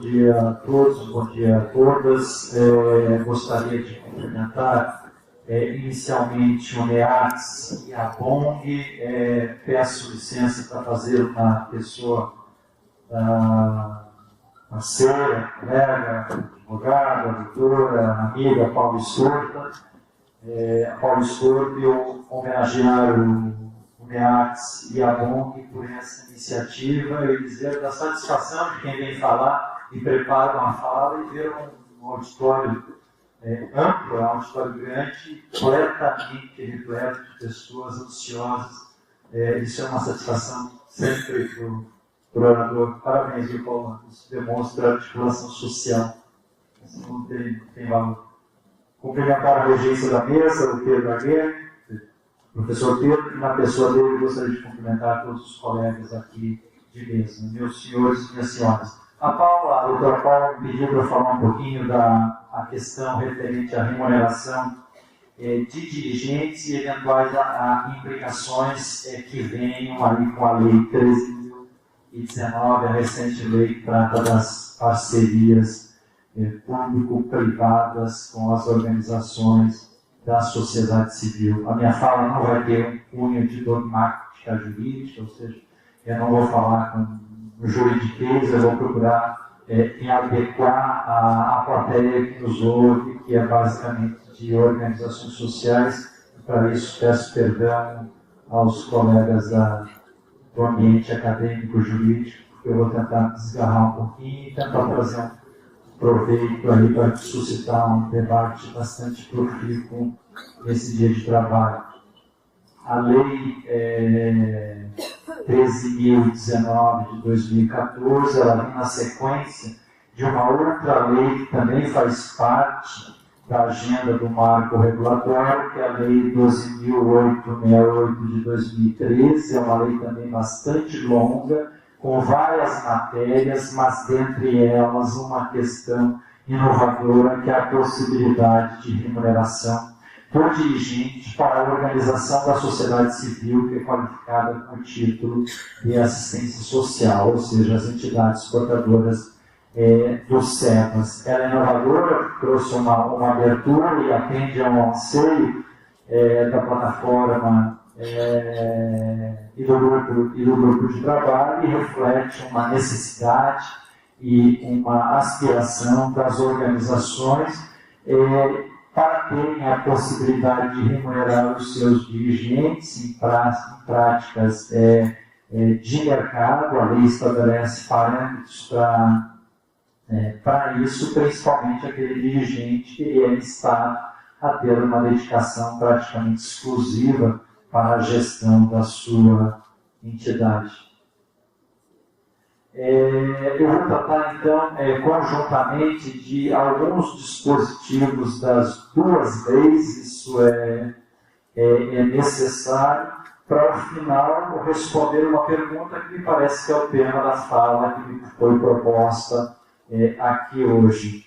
dia a todos, bom dia a todas. Gostaria de cumprimentar inicialmente o NEATS e a BONG. Peço licença para fazer uma pessoa parceira, colega, advogada, doutora, amiga, Paulo Estorta. Paulo Estorta, eu homenagear o NEATS e a BONG por essa iniciativa e dizer da satisfação de quem vem falar e prepara uma fala e ver um auditório amplo, um auditório grande, completamente repleto de pessoas ansiosas. Isso é uma satisfação sempre para o orador. Parabéns, viu, Paulo? Isso demonstra articulação social. Isso não tem valor. Cumprimentar a regência da mesa, o Pedro Aguirre, professor Pedro, e na pessoa dele gostaria de cumprimentar todos os colegas aqui de mesa, meus senhores e minhas senhoras. A doutora Paula me pediu para falar um pouquinho da questão referente à remuneração de dirigentes e eventuais implicações que venham ali com a Lei 13.019, a recente lei que trata das parcerias público-privadas com as organizações da sociedade civil. A minha fala não vai ter um cunho de dogmática jurídica, ou seja, eu não vou falar com juridiquês, eu vou procurar me adequar à plateia que nos ouve, que é basicamente de organizações sociais. Para isso, peço perdão aos colegas do ambiente acadêmico jurídico, porque eu vou tentar desgarrar um pouquinho e tentar trazer um proveito aí para suscitar um debate bastante profícuo nesse dia de trabalho. A Lei 13.019 de 2014, ela vem na sequência de uma outra lei que também faz parte da agenda do marco regulatório, que é a Lei 12.868 de 2013, é uma lei também bastante longa, com várias matérias, mas dentre elas uma questão inovadora, que é a possibilidade de remuneração por dirigente para a organização da sociedade civil, que é qualificada com o título de assistência social, ou seja, as entidades portadoras dos SEBAS. Ela é inovadora, trouxe uma abertura e atende a um anseio da plataforma e do grupo de trabalho, e reflete uma necessidade e uma aspiração das organizações para terem a possibilidade de remunerar os seus dirigentes em práticas de mercado. A lei estabelece parâmetros para isso, principalmente aquele dirigente que está a ter uma dedicação praticamente exclusiva para a gestão da sua entidade. Eu vou tratar, então, conjuntamente de alguns dispositivos das duas leis. Isso é necessário para, ao final, responder uma pergunta que me parece que é o tema da fala que me foi proposta aqui hoje.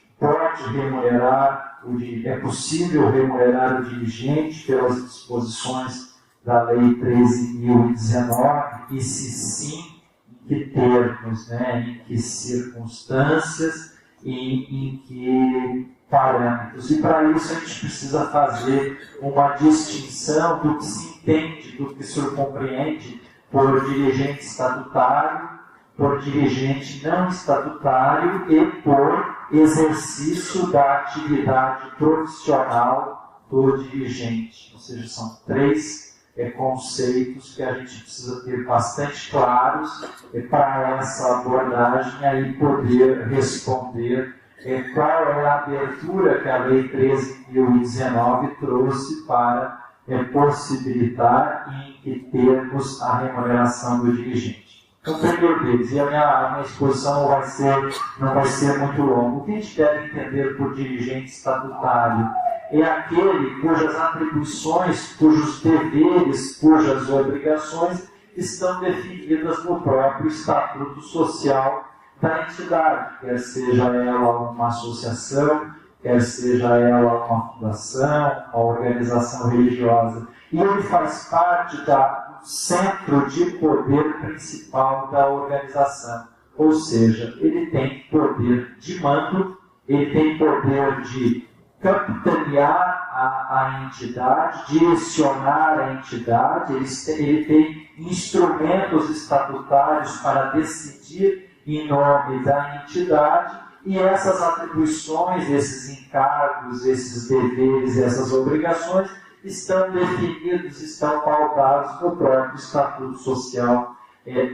É possível remunerar o dirigente pelas disposições da Lei 13.019, e se sim, em que termos, em que circunstâncias e em que parâmetros? E para isso a gente precisa fazer uma distinção do que se entende, do que se compreende por dirigente estatutário, por dirigente não estatutário e por exercício da atividade profissional do dirigente. Ou seja, são três conceitos que a gente precisa ter bastante claros para essa abordagem aí poder responder qual é a abertura que a Lei 13.019 trouxe para possibilitar e em que termos a remuneração do dirigente. Então, primeiro deles, e a minha exposição não vai ser muito longa. O que a gente deve entender por dirigente estatutário? É aquele cujas atribuições, cujos deveres, cujas obrigações estão definidas no próprio estatuto social da entidade, quer seja ela uma associação, quer seja ela uma fundação, uma organização religiosa. E ele faz parte do centro de poder principal da organização, ou seja, ele tem poder de mando, ele tem poder de capitanear a entidade, direcionar a entidade, ele tem instrumentos estatutários para decidir em nome da entidade, e essas atribuições, esses encargos, esses deveres, essas obrigações estão definidos, estão pautados no próprio Estatuto Social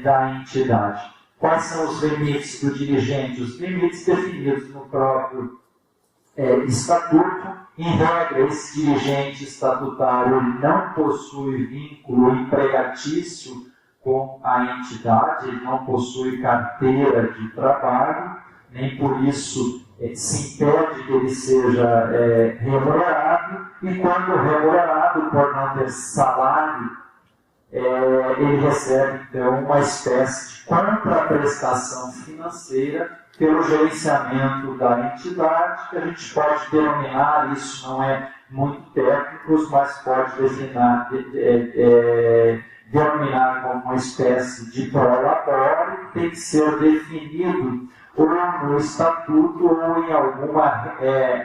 da entidade. Quais são os limites do dirigente? Os limites definidos no próprio Estatuto. Em regra, esse dirigente estatutário não possui vínculo empregatício com a entidade, ele não possui carteira de trabalho, nem por isso se impede que ele seja remunerado, e quando remunerado por não ter salário, ele recebe então uma espécie de contraprestação financeira pelo gerenciamento da entidade, que a gente pode denominar, isso não é muito técnico, mas pode denominar como uma espécie de prolabore, que tem que ser definido ou no estatuto ou em alguma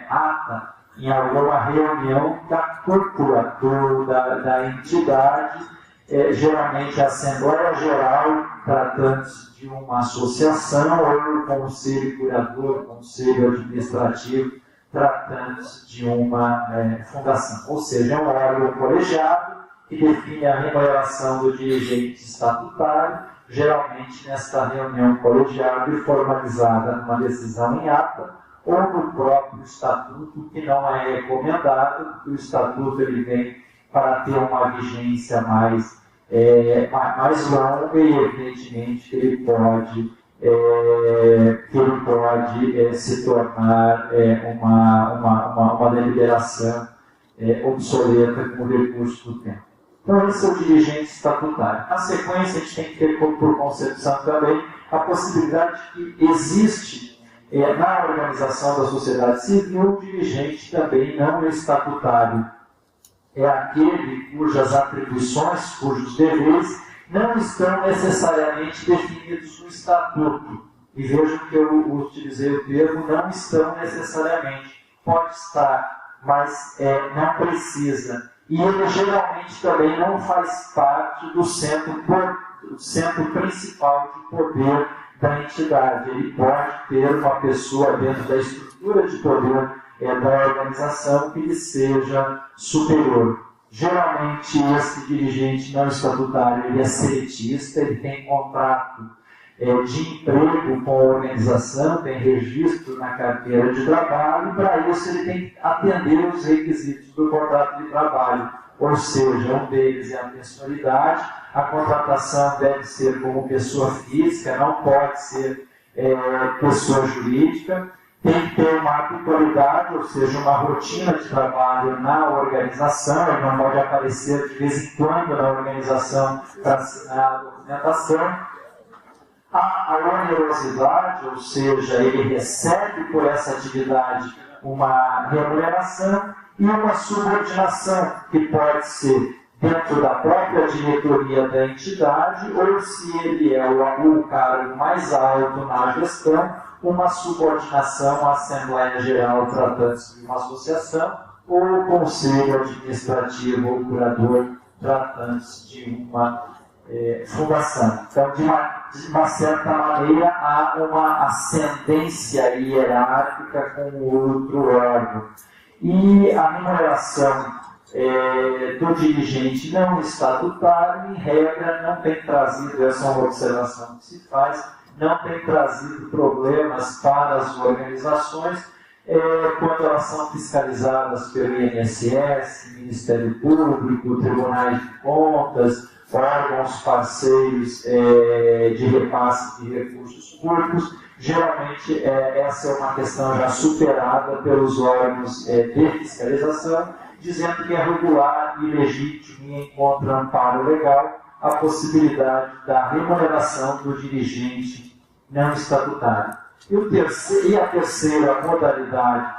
ata, em alguma reunião da corporatura, da entidade, geralmente a Assembleia Geral, tratando-se de uma associação, ou o Conselho Curador, Conselho Administrativo, tratando-se de uma fundação. Ou seja, é um órgão colegiado que define a remuneração do dirigente estatutário, geralmente nesta reunião colegiada e formalizada numa decisão em ata, ou no próprio estatuto, que não é recomendado, porque o estatuto ele vem para ter uma vigência mais longa, e evidentemente que ele pode se tornar uma deliberação obsoleta com o recurso do tempo. Então, esse é o dirigente estatutário. Na sequência, a gente tem que ter por concepção também a possibilidade de que existe na organização da sociedade civil um dirigente também não estatutário. É aquele cujas atribuições, cujos deveres não estão necessariamente definidos no estatuto. E vejam que eu utilizei o termo não estão necessariamente. Pode estar, mas não precisa. E ele geralmente também não faz parte do centro principal de poder da entidade. Ele pode ter uma pessoa dentro da estrutura de poder da organização que lhe seja superior. Geralmente, esse dirigente não estatutário ele é seletista, ele tem contrato de emprego com a organização, tem registro na carteira de trabalho, e para isso ele tem que atender os requisitos do contrato de trabalho, ou seja, um deles é a pensionalidade, a contratação deve ser como pessoa física, não pode ser pessoa jurídica, tem que ter uma habitualidade, ou seja, uma rotina de trabalho na organização, ele não pode aparecer de vez em quando na organização para assinar a documentação. A onerosidade, ou seja, ele recebe por essa atividade uma remuneração, e uma subordinação, que pode ser dentro da própria diretoria da entidade, ou se ele é o cargo mais alto na gestão, uma subordinação à Assembleia Geral tratando-se de uma associação, ou o Conselho Administrativo ou Curador tratando-se de uma fundação. Então, de uma certa maneira, há uma ascendência hierárquica com o outro órgão. E a remuneração do dirigente não estatutário, em regra, não tem trazido, essa é uma observação que se faz, não tem trazido problemas para as organizações quando elas são fiscalizadas pelo INSS, Ministério Público, Tribunais de Contas, órgãos parceiros de repasse de recursos públicos. Geralmente, essa é uma questão já superada pelos órgãos de fiscalização, dizendo que é regular e legítimo e encontra amparo legal a possibilidade da remuneração do dirigente não estatutário. E a terceira modalidade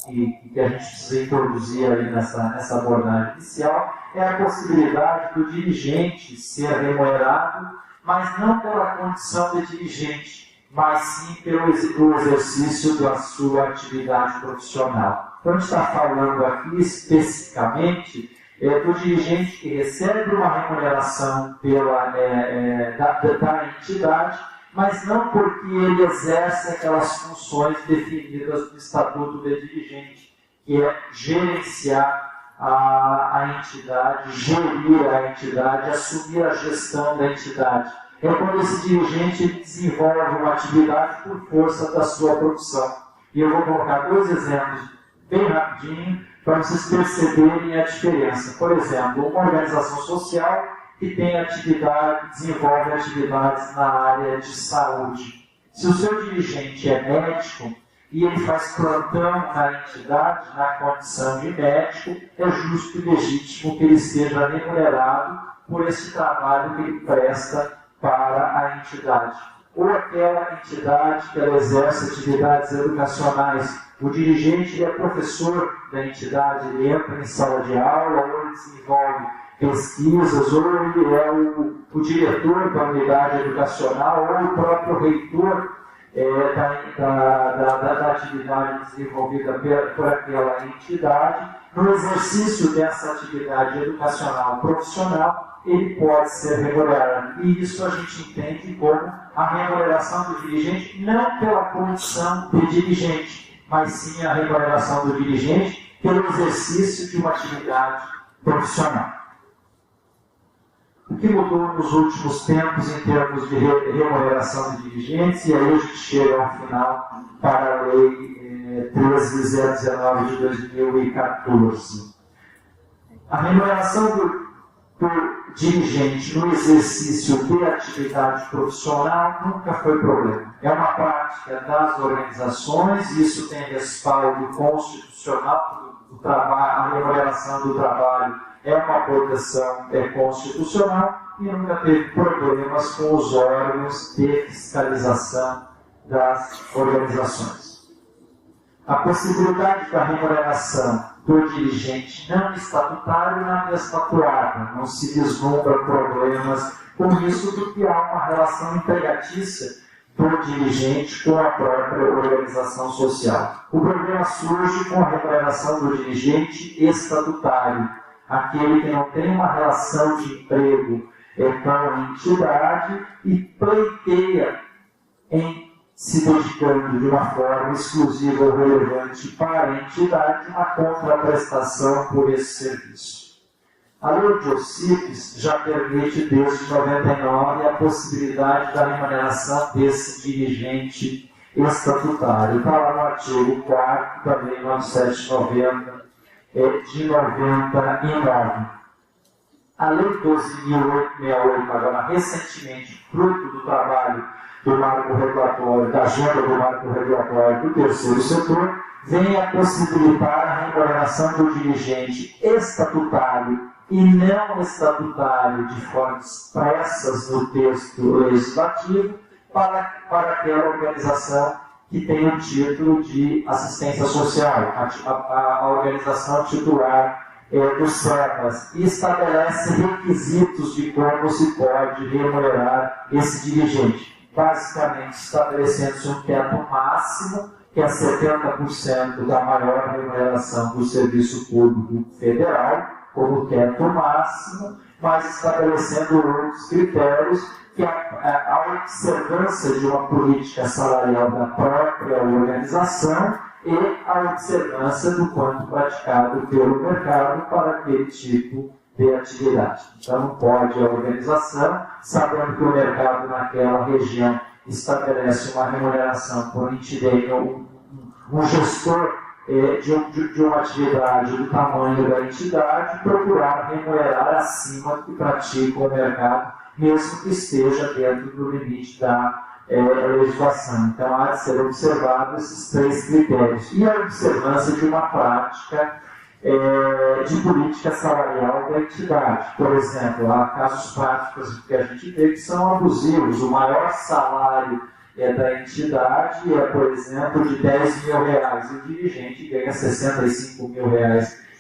que a gente precisa introduzir aí nessa abordagem inicial é a possibilidade do dirigente ser remunerado, mas não pela condição de dirigente, mas sim pelo exercício da sua atividade profissional. Então, a gente está falando aqui especificamente do dirigente que recebe uma remuneração da entidade, mas não porque ele exerce aquelas funções definidas no Estatuto de Dirigente, que é gerenciar a entidade, gerir a entidade, assumir a gestão da entidade. É quando esse dirigente desenvolve uma atividade por força da sua profissão. E eu vou colocar 2 exemplos bem rapidinho para vocês perceberem a diferença. Por exemplo, uma organização social que tem atividade, desenvolve atividades na área de saúde. Se o seu dirigente é médico e ele faz plantão na entidade, na condição de médico, é justo e legítimo que ele seja remunerado por esse trabalho que ele presta para a entidade. Ou aquela entidade que ela exerce atividades educacionais. O dirigente é professor da entidade, ele entra em sala de aula, ou ele desenvolve pesquisas, ou ele é o diretor da unidade educacional, ou o próprio reitor da atividade desenvolvida por aquela entidade. No exercício dessa atividade educacional profissional, ele pode ser remunerado. E isso a gente entende como a remuneração do dirigente, não pela condição de dirigente, mas sim a remuneração do dirigente pelo exercício de uma atividade profissional. O que mudou nos últimos tempos em termos de remuneração de dirigentes, e aí a gente chega ao final para a Lei 13.019 de 2014. A remuneração do dirigente no exercício de atividade profissional nunca foi problema. É uma prática das organizações, isso tem respaldo constitucional do trabalho, a remuneração do trabalho é uma proteção constitucional e nunca teve problemas com os órgãos de fiscalização das organizações. A possibilidade da remuneração do dirigente não estatutário não é estatuada, não se vislumbra problemas com isso, porque há uma relação empregatícia do dirigente com a própria organização social. O problema surge com a remuneração do dirigente estatutário, aquele que não tem uma relação de emprego com a entidade e pleiteia em se dedicando de uma forma exclusiva ou relevante para a entidade uma contraprestação por esse serviço. A lei de OCIPs já permite desde 99 a possibilidade da remuneração desse dirigente estatutário. Está lá no artigo 4º da Lei 9790 de 99. A Lei 12.868, agora recentemente, fruto do trabalho do marco regulatório, da agenda do marco regulatório do terceiro setor, vem a possibilitar a remuneração do dirigente estatutário e não estatutário de formas expressas no texto legislativo para aquela organização que tem o título de assistência social, a organização titular do SEPAS, e estabelece requisitos de como se pode remunerar esse dirigente. Basicamente, estabelecendo-se um teto máximo, que é 70% da maior remuneração do serviço público federal, como teto máximo, mas estabelecendo outros critérios, que a observância de uma política salarial da própria organização e a observância do quanto praticado pelo mercado para aquele tipo de atividade. Então, não pode a organização, sabendo que o mercado naquela região estabelece uma remuneração por entidade, um gestor de uma atividade do tamanho da entidade, procurar remunerar acima do que pratica o mercado, mesmo que esteja dentro do limite da legislação. Então, há de ser observados esses 3 critérios. E a observância de uma prática de política salarial da entidade. Por exemplo, há casos práticos que a gente vê que são abusivos. O maior salário da entidade é, por exemplo, de R$10 mil. O dirigente ganha R$65 mil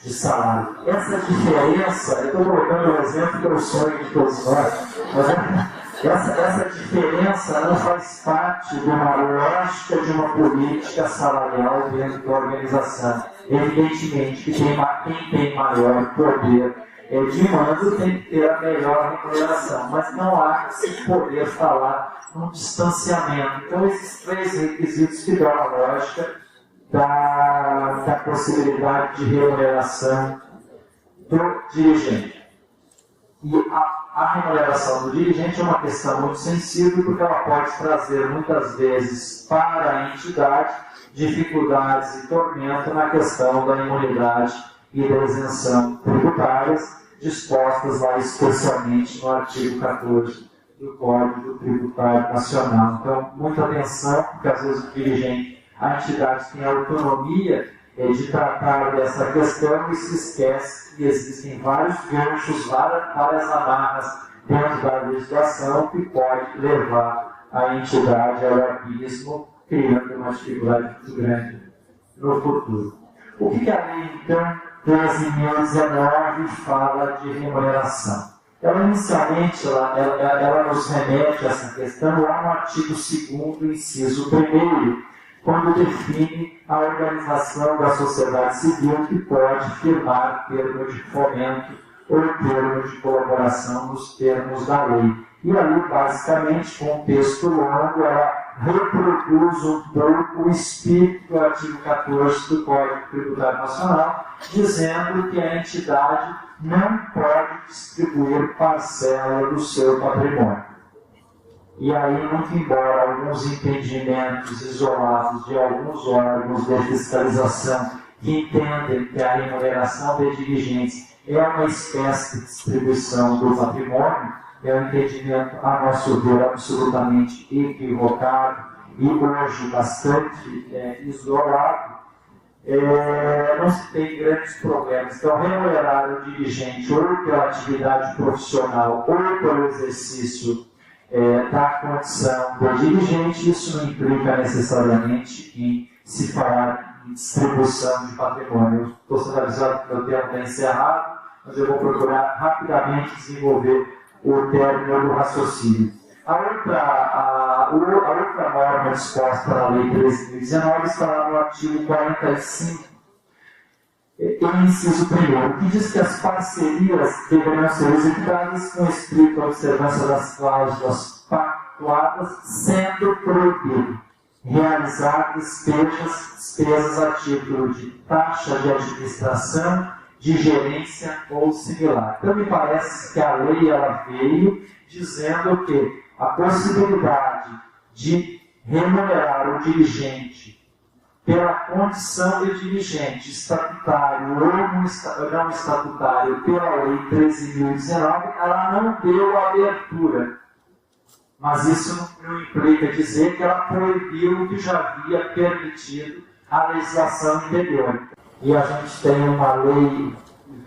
de salário. Essa diferença, eu estou colocando um exemplo que é o sonho de todos nós, mas Essa diferença não faz parte de uma lógica de uma política salarial dentro da organização. Evidentemente que quem tem maior poder de mando tem que ter a melhor remuneração, mas não há que se poder falar num distanciamento. Então, esses três requisitos que dão a lógica da possibilidade de remuneração do dirigente. E a remuneração do dirigente é uma questão muito sensível, porque ela pode trazer muitas vezes para a entidade dificuldades e tormento na questão da imunidade e da isenção tributárias, dispostas lá especialmente no artigo 14 do Código Tributário Nacional. Então, muita atenção, porque às vezes o dirigente, a entidade tem autonomia de tratar dessa questão e se esquece que existem vários ganchos, várias amarras dentro da legislação que pode levar a entidade ao abismo, criando uma dificuldade muito grande no futuro. O que a lei, então, 13.019 fala de remuneração? Ela, inicialmente, ela nos remete a essa questão lá no artigo 2º, inciso 1º, quando define a organização da sociedade civil que pode firmar termo de fomento ou termo de colaboração nos termos da lei. E ali, basicamente, com um texto longo, ela reproduz um pouco o espírito do artigo 14 do Código Tributário Nacional, dizendo que a entidade não pode distribuir parcela do seu patrimônio. E aí, muito embora alguns entendimentos isolados de alguns órgãos de fiscalização que entendem que a remuneração de dirigentes é uma espécie de distribuição do patrimônio, é um entendimento, a nosso ver, absolutamente equivocado e hoje bastante isolado, não se tem grandes problemas. Então, remunerar o dirigente ou pela atividade profissional ou pelo exercício da condição do dirigente, isso não implica necessariamente em se falar em distribuição de patrimônio. Eu estou sendo avisado que o meu tempo está encerrado, mas eu vou procurar rapidamente desenvolver o término do raciocínio. A outra norma disposta na Lei 13.019 está lá no artigo 45, inciso 1º, que diz que as parcerias deveriam ser executadas com estrita observância das cláusulas pactuadas, sendo proibido realizar despesas a título de taxa de administração, de gerência ou similar. Então, me parece que a lei ela veio dizendo que a possibilidade de remunerar o dirigente pela condição de dirigente estatutário ou não estatutário pela Lei 13.019, ela não deu abertura. Mas isso não implica dizer que ela proibiu o que já havia permitido a legislação anterior. E a gente tem uma lei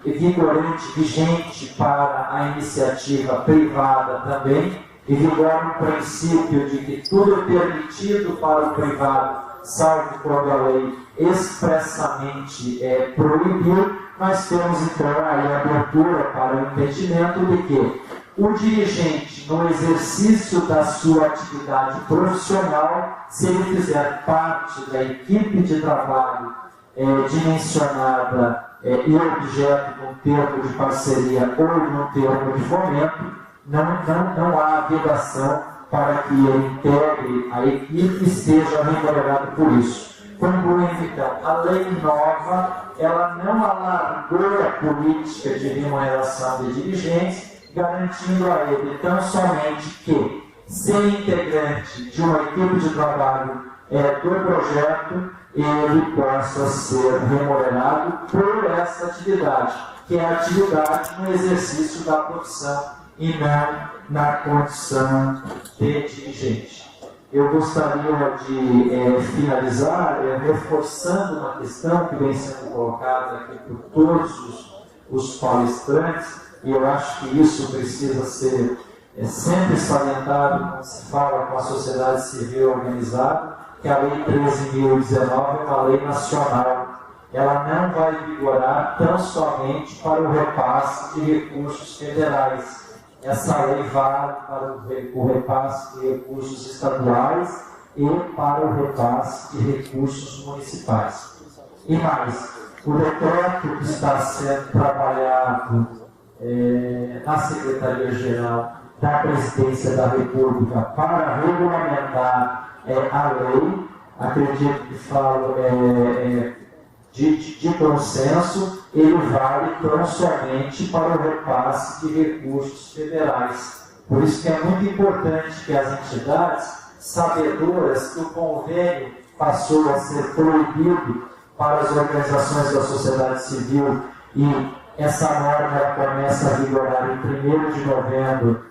vigorante, vigente para a iniciativa privada também, e vigora um princípio de que tudo é permitido para o privado, salvo quando a lei expressamente proibiu. Nós temos então aí a abertura para o entendimento de que o dirigente, no exercício da sua atividade profissional, se ele fizer parte da equipe de trabalho dimensionada e objeto de um termo de parceria ou de um termo de fomento, não há vedação para que ele integre a equipe e seja remunerado por isso. Concluindo então, a lei nova, ela não alargou a política de remuneração de dirigentes, garantindo a ele tão somente que, ser integrante de uma equipe de trabalho do projeto, ele possa ser remunerado por essa atividade, que é a atividade no exercício da profissão e não na condição de dirigente. Eu gostaria de finalizar reforçando uma questão que vem sendo colocada aqui por todos os palestrantes, e eu acho que isso precisa ser sempre salientado quando se fala com a sociedade civil organizada, que a Lei 13.019 é uma lei nacional. Ela não vai vigorar tão somente para o repasse de recursos federais. essa lei vale para o repasse de recursos estaduais e para o repasse de recursos municipais. E mais, o decreto que está sendo trabalhado na Secretaria-Geral da Presidência da República para regulamentar a lei, acredito que falo de consenso, ele vale tão somente para o repasse de recursos federais. Por isso que é muito importante que as entidades, sabedoras que o convênio passou a ser proibido para as organizações da sociedade civil e essa norma ela começa a vigorar em 1º de novembro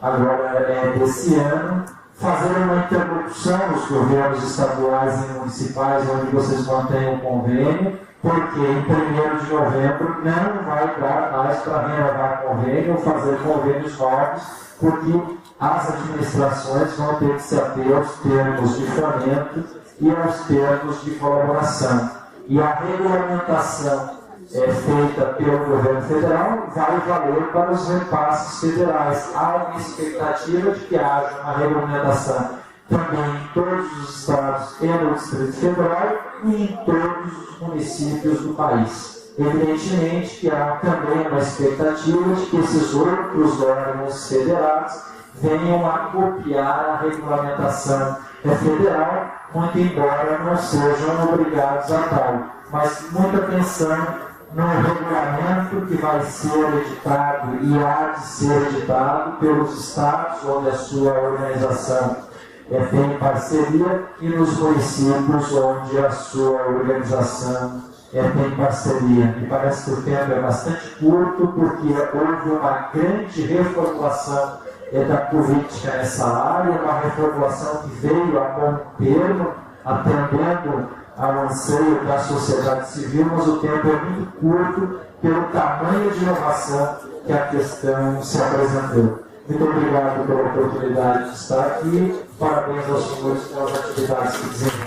agora desse ano, fazer uma interlocução nos governos estaduais e municipais onde vocês mantêm o convênio, porque em 1º de novembro não vai dar mais para renovar convênio ou fazer convênios novos, porque as administrações vão ter que se ater aos termos de fomento e aos termos de colaboração. E a regulamentação feita pelo governo federal vai valer para os repasses federais. Há uma expectativa de que haja uma regulamentação também em todos os estados e no Distrito Federal e em todos os municípios do país. Evidentemente que há também uma expectativa de que esses outros órgãos federados venham a copiar a regulamentação federal, muito embora não sejam obrigados a tal. Mas muita atenção no regulamento que vai ser editado e há de ser editado pelos estados onde a sua organização tem parceria e nos municípios onde a sua organização tem parceria. Me parece que o tempo é bastante curto porque houve uma grande reformulação da política nessa área, uma reformulação que veio a bom termo, atendendo ao anseio da sociedade civil, mas o tempo é muito curto pelo tamanho de inovação que a questão se apresentou. Muito obrigado pela oportunidade de estar aqui. Parabéns aos senhores pelas atividades que desenvolvem.